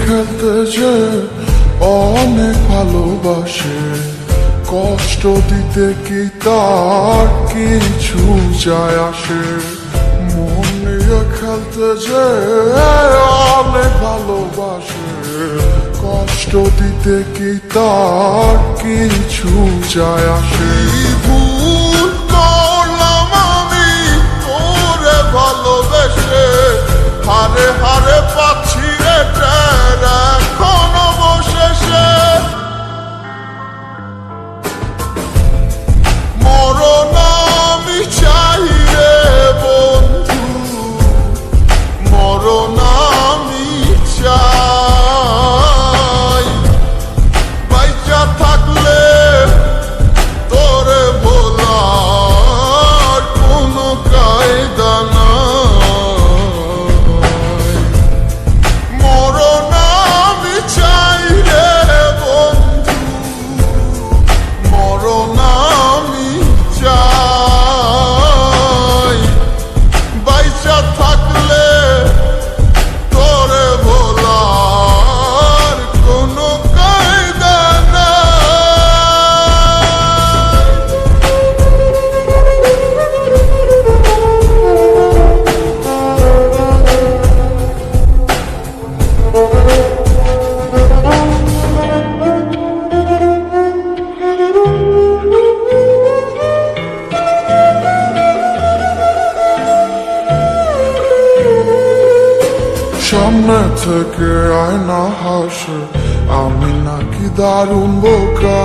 খেলতে যে অনেক ভালোবাসে, কষ্ট দিতে কি তার কিছু যায় আসে। মন নিয়ে খেলতে যে অনেক ভালোবাসে, কষ্ট দিতে কি তার কিছু যায় আসে। ভুল করলাম আমি তোরে ভালোবেসে, হারে হারে পাচ্ছি রে টের এখন অবশেষে। মরণ আমি চাই রে বন্ধু, মরণ আমি চাই। বাইচা থাকলে তোরে ভোলার কোনো কায়দা নাই। মরণ আমি চাই রে বন্ধু, মরণ আমি চাই। বাইচা থাকলে তোরে ভোলার কোনো কায়দা সামনে থেকে আয়না হাসে, আমি নাকি দারুণ বোকা।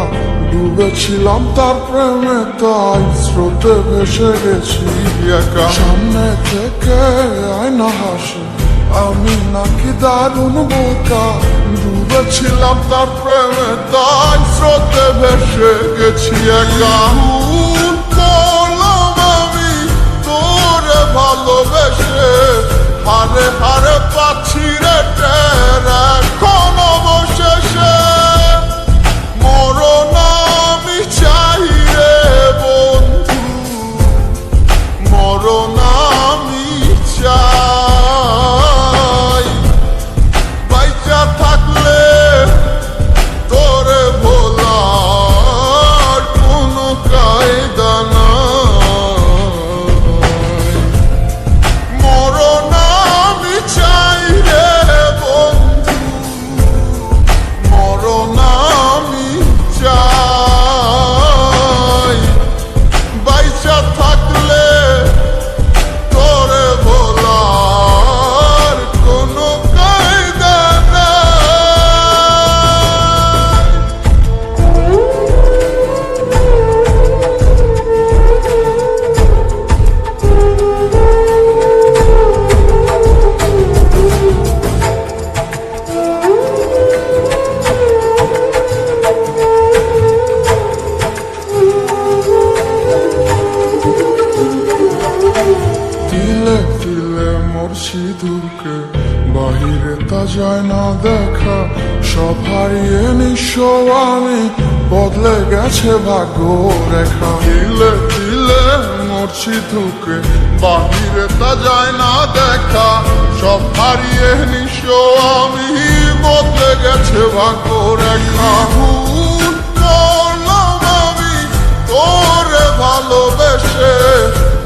ডুবেছিলাম তার প্রেমে তাই স্রোতে ভেসে গেছি একা। সামনে থেকে আয়না হাসে, আমি নাকি দারুণ বোকা। ডুবেছিলাম তার প্রেমে তাই স্রোতে ভেসে গেছি একা। ভুল করলাম আমি তোরে ভালোবেসে, হারে হারে পাচ্ছি রে টের এখন অবশেষে। মরণ আমি চাই রে বন্ধু, মরণ আমি চাই। বাইচা থাকলে তোরে ভোলার কোনো কায়দা নাই। মরণ আমি চাই রে বন্ধু, মরণ আমি চাই। বাইচা থাকলে তোরে ভোলার কোনো কায়দা নাই। তিলে তিলে মোর সিঁদুরকে বাহিরে তা যায় না দেখা। সব হারিয়ে নিঃস্ব আমি, বদলে গেছে ভাগ্য রেখা। তিলে তিলে মোর সিঁদুরকে বাহিরে তা যায় না দেখা। সব হারিয়ে নিঃস্ব আমি, বদলে গেছে ভাগ্য রেখা। ভুল করলাম আমি তোরে ভালোবেসে,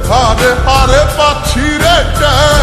হারে হারে পাচ্ছি রে টের